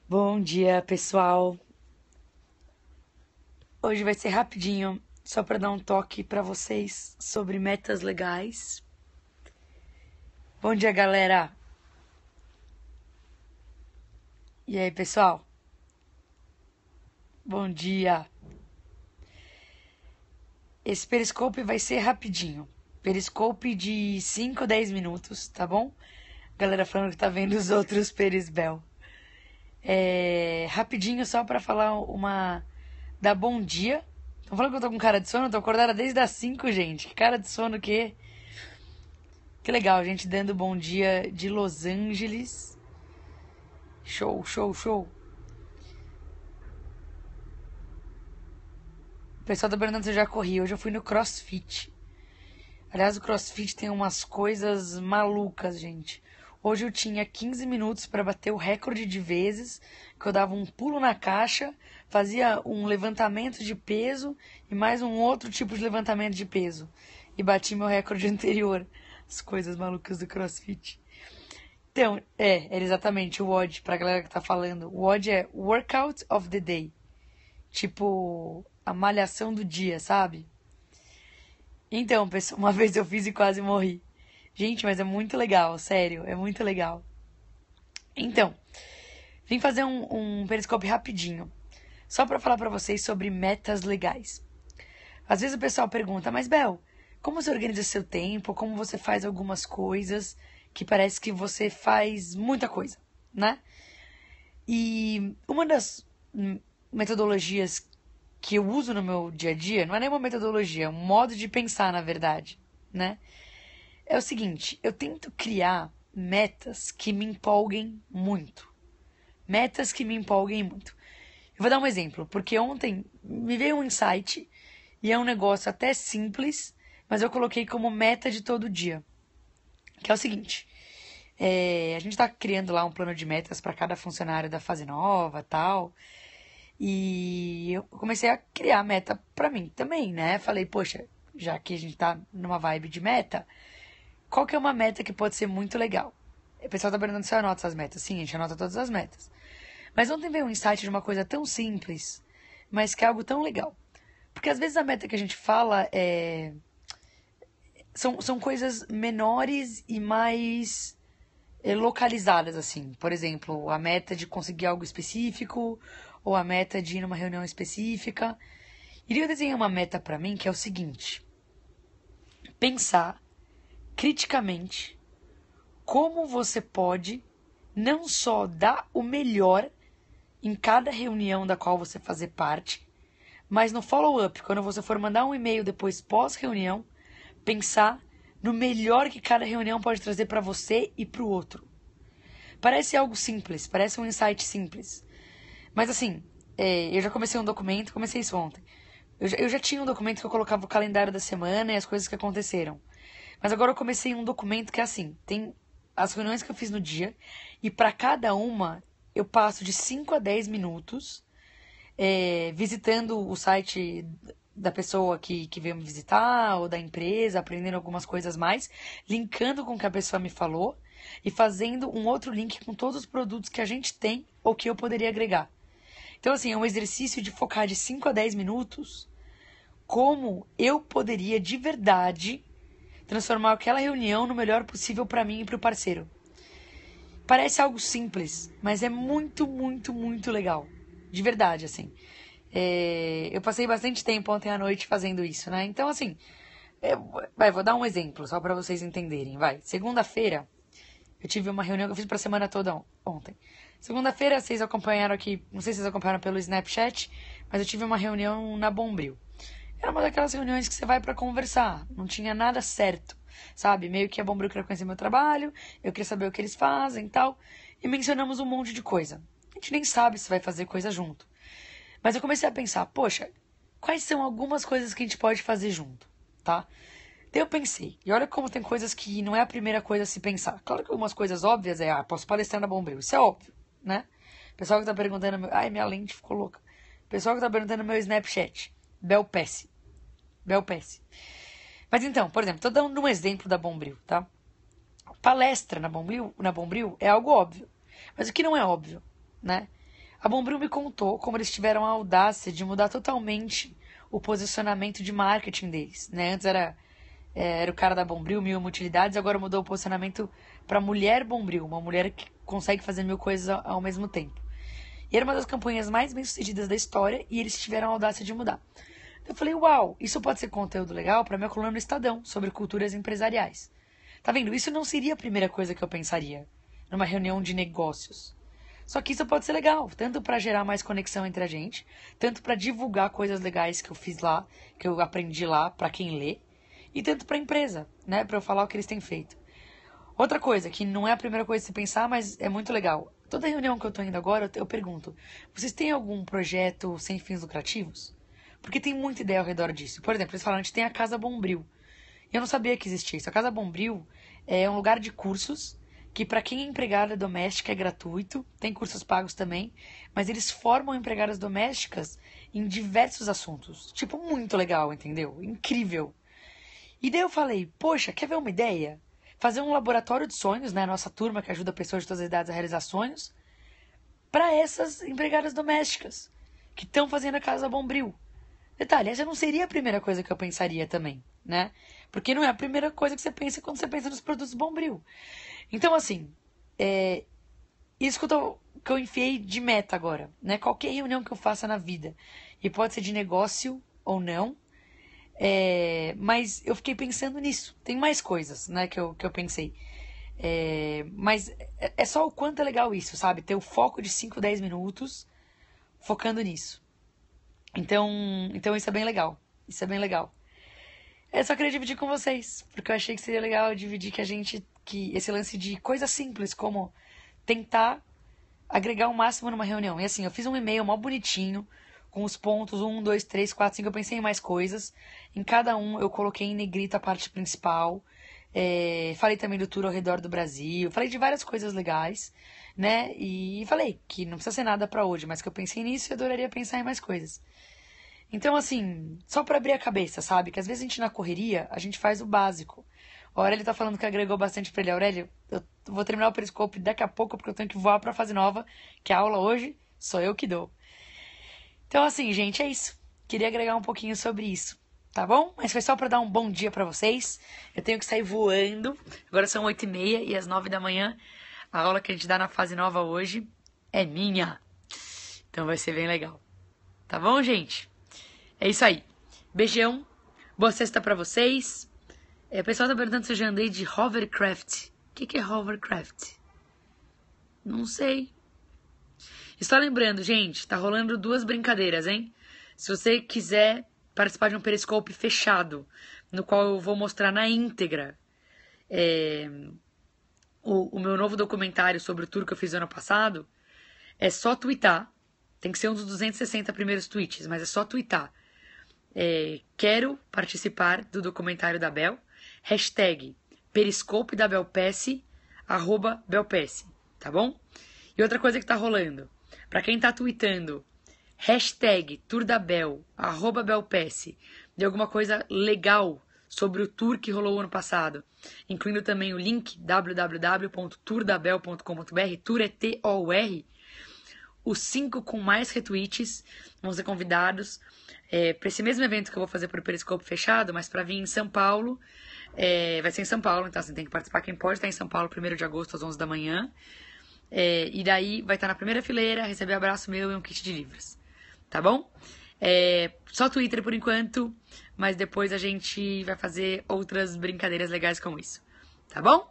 Bom dia, pessoal. Hoje vai ser rapidinho, só para dar um toque para vocês sobre metas legais. Bom dia, galera. E aí, pessoal? Bom dia. Esse periscope vai ser rapidinho. Periscope de 5, 10 minutos, tá bom? Galera falando que tá vendo os outros perisbel. Rapidinho só para falar dar bom dia. Estão falando que eu tô com cara de sono? Eu tô acordada desde as 5, gente. Que cara de sono que... Que legal, gente, dando bom dia de Los Angeles. Show, show, show. O pessoal tá perguntando se eu já corri. Hoje eu fui no CrossFit. Aliás, o CrossFit tem umas coisas malucas, gente. Hoje eu tinha 15 minutos para bater o recorde de vezes que eu dava um pulo na caixa, fazia um levantamento de peso e mais um outro tipo de levantamento de peso. E bati meu recorde anterior. As coisas malucas do CrossFit. Então, era exatamente o WOD, pra galera que tá falando. O WOD é Workout of the Day. Tipo, a malhação do dia, sabe? Então, pessoal, uma vez eu fiz e quase morri. Gente, mas é muito legal, sério, é muito legal. Então, vim fazer um periscope rapidinho, só pra falar pra vocês sobre metas legais. Às vezes o pessoal pergunta, mas Bel, como você organiza seu tempo? Como você faz algumas coisas que parece que você faz muita coisa, né? E uma das metodologias que eu uso no meu dia a dia, não é nenhuma metodologia, é um modo de pensar, na verdade, né? É o seguinte, eu tento criar metas que me empolguem muito. Metas que me empolguem muito. Eu vou dar um exemplo, porque ontem me veio um insight e é um negócio até simples, mas eu coloquei como meta de todo dia. Que é o seguinte, a gente está criando lá um plano de metas para cada funcionário da fase nova, tal. E eu comecei a criar meta para mim também, né? Falei, poxa, já que a gente tá numa vibe de meta, qual que é uma meta que pode ser muito legal? O pessoal tá perguntando se eu anoto essas metas. Sim, a gente anota todas as metas. Mas ontem veio um insight de uma coisa tão simples, mas que é algo tão legal. Porque às vezes a meta que a gente fala são coisas menores e mais localizadas, assim. Por exemplo, a meta de conseguir algo específico, ou a meta de ir numa reunião específica. E eu desenhei uma meta para mim que é o seguinte: pensar criticamente como você pode não só dar o melhor em cada reunião da qual você fazer parte, mas no follow-up, quando você for mandar um e-mail depois pós-reunião, pensar no melhor que cada reunião pode trazer para você e para o outro. Parece algo simples, parece um insight simples. Mas assim, eu já comecei um documento, comecei isso ontem. Eu já tinha um documento que eu colocava o calendário da semana e as coisas que aconteceram. Mas agora eu comecei um documento que é assim, tem as reuniões que eu fiz no dia, e para cada uma eu passo de 5 a 10 minutos visitando o site da pessoa que veio me visitar, ou da empresa, aprendendo algumas coisas mais, linkando com o que a pessoa me falou, e fazendo um outro link com todos os produtos que a gente tem ou que eu poderia agregar. Então, assim, é um exercício de focar de 5 a 10 minutos como eu poderia de verdade transformar aquela reunião no melhor possível para mim e para o parceiro. Parece algo simples, mas é muito, muito, muito legal. De verdade, assim. Eu passei bastante tempo ontem à noite fazendo isso, né? Então, assim, vou dar um exemplo, só para vocês entenderem. Vai, segunda-feira, eu tive uma reunião que eu fiz pra semana toda ontem. Segunda-feira, vocês acompanharam aqui, não sei se vocês acompanharam pelo Snapchat, mas eu tive uma reunião na Bombril. Era uma daquelas reuniões que você vai pra conversar, não tinha nada certo, sabe? Meio que a Bombril queria conhecer meu trabalho, eu queria saber o que eles fazem e tal, e mencionamos um monte de coisa. A gente nem sabe se vai fazer coisa junto. Mas eu comecei a pensar, poxa, quais são algumas coisas que a gente pode fazer junto, tá? Daí eu pensei, e olha como tem coisas que não é a primeira coisa a se pensar. Claro que algumas coisas óbvias posso palestrar na Bombril, isso é óbvio, né? Pessoal que tá perguntando, ai, minha lente ficou louca. Pessoal que tá perguntando no meu Snapchat, Belpesse. Belpesse. Mas então, por exemplo, tô dando um exemplo da Bombril, tá? Palestra na Bombril é algo óbvio. Mas o que não é óbvio, né? A Bombril me contou como eles tiveram a audácia de mudar totalmente o posicionamento de marketing deles, né? Antes era o cara da Bombril, 1000 utilidades, agora mudou o posicionamento para mulher Bombril, uma mulher que consegue fazer 1000 coisas ao mesmo tempo. E era uma das campanhas mais bem-sucedidas da história e eles tiveram a audácia de mudar. Eu falei, uau, isso pode ser conteúdo legal para minha coluna no Estadão, sobre culturas empresariais. Tá vendo? Isso não seria a primeira coisa que eu pensaria numa reunião de negócios. Só que isso pode ser legal, tanto para gerar mais conexão entre a gente, tanto para divulgar coisas legais que eu fiz lá, que eu aprendi lá para quem lê, e tanto para a empresa, né, para eu falar o que eles têm feito. Outra coisa, que não é a primeira coisa a se pensar, mas é muito legal. Toda reunião que eu tô indo agora, eu pergunto, vocês têm algum projeto sem fins lucrativos? Porque tem muita ideia ao redor disso. Por exemplo, eles falaram, a gente tem a Casa Bombril. Eu não sabia que existia isso. A Casa Bombril é um lugar de cursos que para quem é empregada doméstica é gratuito. Tem cursos pagos também. Mas eles formam empregadas domésticas em diversos assuntos. Tipo, muito legal, entendeu? Incrível. E daí eu falei, poxa, quer ver uma ideia? Fazer um laboratório de sonhos, né? Nossa turma que ajuda pessoas de todas as idades a realizar sonhos. Para essas empregadas domésticas que estão fazendo a Casa Bombril. Detalhe, essa não seria a primeira coisa que eu pensaria também, né? Porque não é a primeira coisa que você pensa quando você pensa nos produtos Bombril. Então, assim, isso que eu enfiei de meta agora, né? Qualquer reunião que eu faça na vida, e pode ser de negócio ou não, mas eu fiquei pensando nisso. Tem mais coisas, né, que eu pensei. Mas é só o quanto é legal isso, sabe? Ter o foco de 5, 10 minutos focando nisso. Então isso é bem legal. Isso é bem legal. Eu só queria dividir com vocês, porque eu achei que seria legal dividir que esse lance de coisa simples, como tentar agregar o máximo numa reunião. E assim, eu fiz um e-mail mó bonitinho, com os pontos 1, 2, 3, 4, 5, eu pensei em mais coisas. Em cada um eu coloquei em negrito a parte principal. Falei também do tour ao redor do Brasil, falei de várias coisas legais, né? E falei que não precisa ser nada pra hoje, mas que eu pensei nisso e adoraria pensar em mais coisas. Então, assim, só pra abrir a cabeça, sabe? Que às vezes a gente na correria, a gente faz o básico. O Aurélio tá falando que agregou bastante pra ele. Aurélio, eu vou terminar o Periscope daqui a pouco, porque eu tenho que voar pra fase nova, que a aula hoje sou eu que dou. Então, assim, gente, é isso. Queria agregar um pouquinho sobre isso, tá bom? Mas foi só pra dar um bom dia pra vocês. Eu tenho que sair voando. Agora são 8h30 e às 9 da manhã a aula que a gente dá na fase nova hoje é minha. Então vai ser bem legal. Tá bom, gente? É isso aí. Beijão. Boa sexta pra vocês. O pessoal tá perguntando se eu já andei de hovercraft. O que é hovercraft? Não sei. Estou lembrando, gente, tá rolando 2 brincadeiras, hein? Se você quiser participar de um Periscope fechado, no qual eu vou mostrar na íntegra o meu novo documentário sobre o tour que eu fiz ano passado, é só twittar. Tem que ser um dos 260 primeiros tweets, mas é só twittar. Quero participar do documentário da Bel. Hashtag Periscope da Belpesse, @Belpesse, tá bom? E outra coisa que tá rolando, pra quem tá tweetando, hashtag Tour da Bel, @Belpesse, de alguma coisa legal sobre o tour que rolou ano passado, incluindo também o link www.tourdabel.com.br, tour é T-O-U-R, os 5 com mais retweets vão ser convidados para esse mesmo evento que eu vou fazer para o Periscope fechado, mas para vir em São Paulo. Vai ser em São Paulo, então você tem que participar. Quem pode estar em São Paulo, 1º de agosto, às 11 da manhã. E daí vai estar na primeira fileira, receber abraço meu e um kit de livros. Tá bom? Só Twitter por enquanto, mas depois a gente vai fazer outras brincadeiras legais como isso. Tá bom?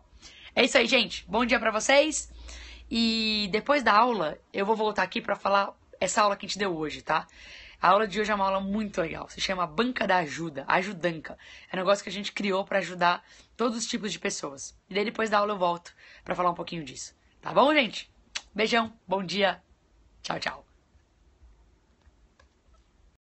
É isso aí, gente. Bom dia pra vocês. E depois da aula, eu vou voltar aqui pra falar essa aula que a gente deu hoje, tá? A aula de hoje é uma aula muito legal. Se chama Banca da Ajuda, Ajudanca. É um negócio que a gente criou pra ajudar todos os tipos de pessoas. E daí depois da aula eu volto pra falar um pouquinho disso. Tá bom, gente? Beijão, bom dia. Tchau, tchau.